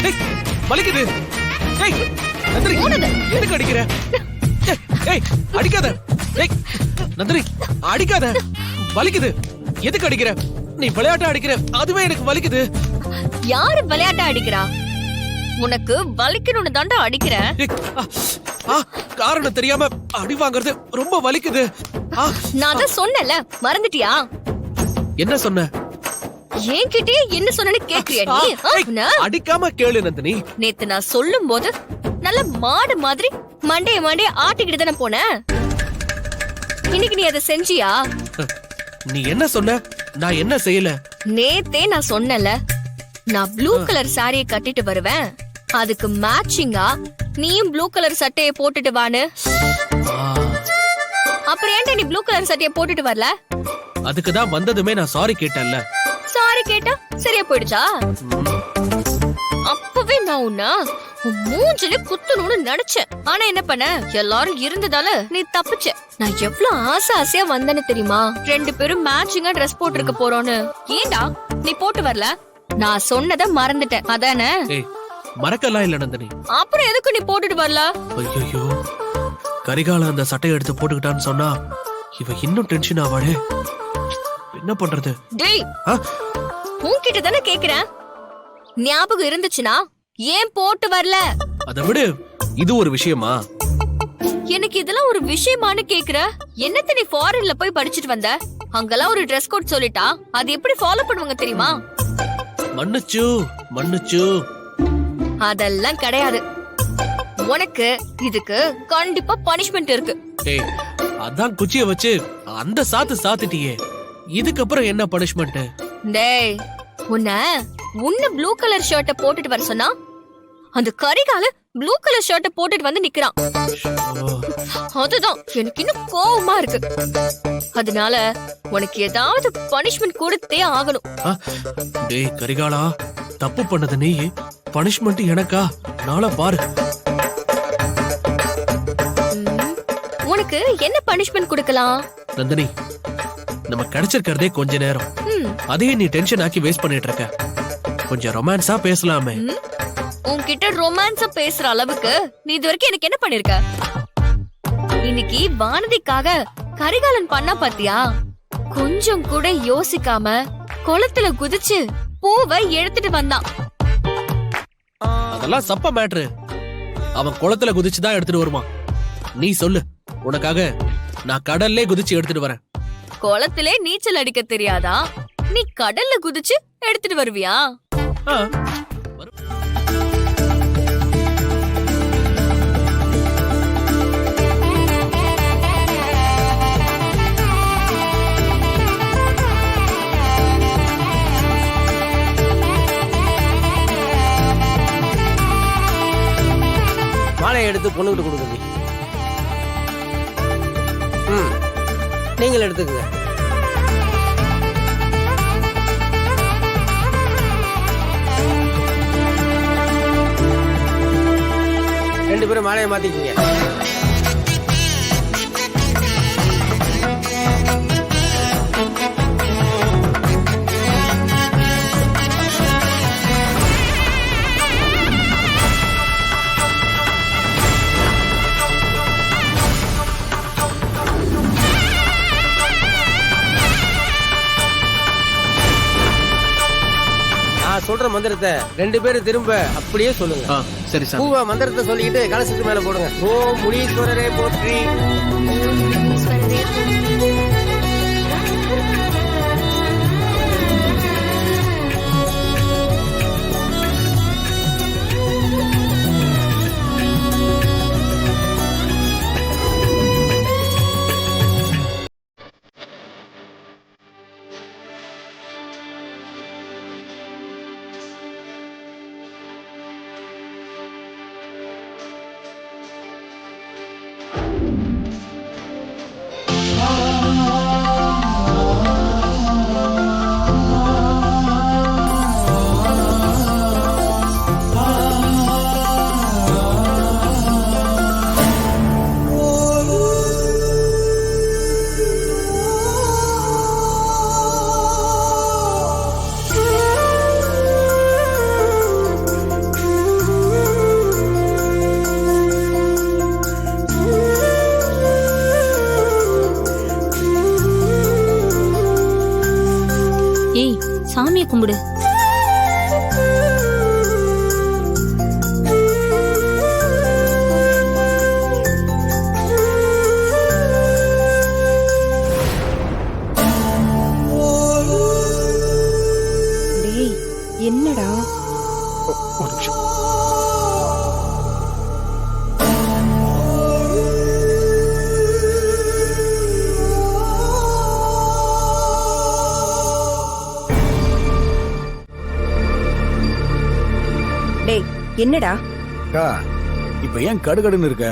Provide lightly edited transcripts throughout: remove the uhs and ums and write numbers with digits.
ஏய், வலிக்குது. ஏய், நந்தினி, எதுக்கு அடிக்கிற? ஏய், ஏய், அடிக்காத. ஏய், நந்தினி, அடிக்காத. வலிக்குது. எதுக்கு அடிக்கிற? நீ விளையாட்டா அடிக்கிற, அதுவே எனக்கு வலிக்குது. யாரு விளையாட்டா அடிக்கிறா? உனக்கு வலிக்கணும்னு தாண்டா அடிக்கிறேன். ஏய், காரணம் தெரியாம அடி வாங்குறது ரொம்ப வலிக்குது. நான் தான் சொன்னல, மறந்துட்டியா? என்ன சொன்ன? என்கிட்டயே என்ன சொன்னேன்னு கேக்குறியா நீ? அடிக்காம கேளு நந்தினி. நேத்து நான் சொல்லும் போது நல்ல மாடு மாதிரி மண்டைய ஆட்டிக்கிட்டு தானே போன. இன்னைக்கு நீ அதை செஞ்சியா? நீ என்ன சொன்ன? நான் என்ன செய்யல? நேத்தே நான் சொன்னல, நான் ப்ளூ கலர் சாரியை கட்டிட்டு வருவேன், அதுக்கு மேட்சிங்கா நீயும் ப்ளூ கலர் சட்டையை போட்டுட்டு வான்னு. அப்புறம் ஏன்டா நீ ப்ளூ கலர் சட்டையை போட்டுட்டு வரல? அதுக்குதான் வந்ததுமே நான் சாரி கேட்டேன்ல. சாரி கேட்டா சரியா போயிடுச்சா? அப்பவே நான் உன்ன மூஞ்சில குத்தணும்னு நினைச்சேன். ஆனா என்ன பண்ண, எல்லாரும் இருந்ததால நீ தப்பிச்ச. நான் எவ்வளவு ஆசையா வந்தேன்னு தெரியுமா? 2 பேரும் மேட்சிங்கா ட்ரெஸ் போட்டுருக்க போறோம்னு. ஏண்டா நீ போட்டு வரல? நான் சொன்னதை மறந்துட்டேன் அதானே? மறக்கலாம் இல்ல நந்தினி. அப்புறம் எதுக்கு நீ போட்டுட்டு வரல? ஐயோ, கரிகால அந்த சட்டையை எடுத்து போட்டுக்கிட்டான்னு சொன்னா இவ இன்னும் டென்ஷன் ஆவாளே. என்ன பண்றது? டேய், உன்கிட்ட தானே கேக்குறேன். ஞாபகம் இருந்துச்சுன்னா ஏன் போட்டு வரல? அதை விடு, இது ஒரு விஷயமா? எனக்கு இதெல்லாம் ஒரு விஷயமானு கேக்குற? என்னத்த நீ ஃபாரின்ல போய் படிச்சிட்டு வந்த? அங்கெல்லாம் ஒரு ட்ரெஸ் கோட் சொல்லிட்டா அது எப்படி ஃபாலோ பண்ணுவாங்க தெரியுமா? மன்னிச்சு. அதெல்லாம் கிடையாது. உனக்கு இதுக்கு கண்டிப்பா பனிஷ்மெண்ட் இருக்கு. ஏய், அதான் குச்சிய வச்சு அந்த சாத்திட்டியே, இதுக்கப்புறம் என்ன பனிஷ்மெண்ட்? டேய், உன்ன ப்ளூ கலர் ஷர்ட்ட போட்டுட்டு வர சொன்னா அந்த கரிகால ப்ளூ கலர் ஷர்ட்ட போட்டுட்டு வந்து நிக்கிறான். அதுதான் எனக்கு இன்னும் கோவமா இருக்கு. அதனால உனக்கு ஏதாவது பனிஷ்மெண்ட் கொடுத்தே ஆகணும். டேய் கரிகாலா, தப்பு பண்ணது நீ, பனிஷ்மெண்ட் எனக்கா? நாளை பாரு. உனக்கு என்ன பனிஷ்மெண்ட் கொடுக்கலாம்? நந்தினி, நம்ம கிடைச்சிருக்கிறதே கொஞ்ச நேரம், அதையே நீ டென்ஷன் ஆக்கி வேஸ்ட் பண்ணிட்டு இருக்க. கொஞ்சம் ரொமான்ஸா பேசலாமே. உன்கிட்ட ரொமான்ஸா பேசுற அளவுக்கு நீ இது வரைக்கும் எனக்கு என்ன பண்ணிருக்க? இன்னைக்கு வானதிக்காக கரிகாலன் பண்ண பாத்தியா? கொஞ்சம் கூட யோசிக்காம குளத்துல குதிச்சு பூவை எடுத்துட்டு வந்தான். அதெல்லாம் சப்ப மேட்ரு. அவன் குளத்துல குதிச்சுதான் எடுத்துட்டு வருவான். நீ சொல்லு, உனக்காக நான் கடல்லே குதிச்சு எடுத்துட்டு வரேன். குளத்திலே நீச்சல் அடிக்க தெரியாதா? நீ கடல்ல குதிச்சு எடுத்துட்டு வருவியா? மாலையை எடுத்து பொண்ணுகிட்ட கொடுக்குது. நீங்கள் எடுத்துக்கங்க. ரெண்டு பேரும் மாலையை மாத்திக்கீங்க. சொல்ற மந்திரத்தை 2 பேரும் திரும்ப அப்படியே சொல்லுங்க. சரி சார். பூவா மந்திரத்தை சொல்லிக்கிட்டு கலசத்துக்கு மேல போடுங்க. ஓம் முனீஸ்வரரே போற்றி. சாமியை கும்பிடு. டேய் என்னடா ஒரு நிமிஷம். டேய் என்னடா அக்கா, இப்ப ஏன் கடுகடுன்னு இருக்க?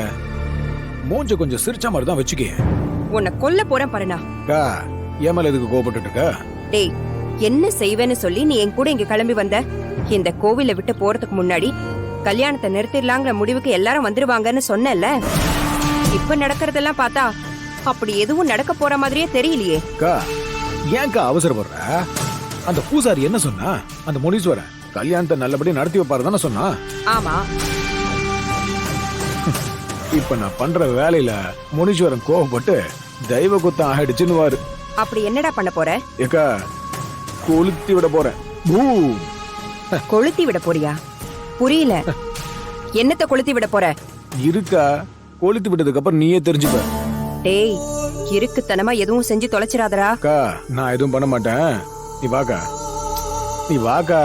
மூஞ்ச கொஞ்சம் சிரிச்ச மாதிரி தான் வச்சுக்க. உன்னை கொல்ல போறேன் பாருண்ணா. அக்கா, ஏன் மேல எதுக்கு கோபப்பட்டு இருக்க? டேய் என்ன செய்வேன்னு சொல்லி நீ என் கூட இங்க கிளம்பி வந்த? இந்த கோவிலை விட்டு போறதுக்கு முன்னாடி கல்யாணத்தை நிறுத்திடலாங்கிற முடிவுக்கு எல்லாரும் வந்துருவாங்கன்னு சொன்னேன்ல. இப்ப நடக்கிறதெல்லாம் பார்த்தா அப்படி எதுவும் நடக்க போற மாதிரியே தெரியலையே. அக்கா, ஏன்க்கா அவசரப்படுற? அந்த பூசாரி என்ன சொன்னா? அந்த முனீஸ்வரன் கல்யாணத்தை நல்லபடியா நடத்தி வைப்பாரு தானே சொன்னா? ஆமா, இப்ப நான் பண்ற வேலையில முனீஸ்வரன் கோவப்பட்டு தெய்வ குத்தம் ஆயிடுச்சுன்னு. அப்படி என்னடா பண்ண போற? ஏக்கா, கொளுத்தி விட போறேன். பூ. கொளுத்தி விட போறியா? புரியல. என்னத்த கொளுத்தி விட போற? இருக்கா, கொளுத்தி விட்டதுக்கு அப்புறம் நீயே தெரிஞ்சுப்ப. டேய் இருக்குத்தனமா எதுவும் செஞ்சு தொலைச்சிடாதடா. அக்கா, நான் எதுவும் பண்ண மாட்டேன். நீ வாக்கா, நீ வாக்கா.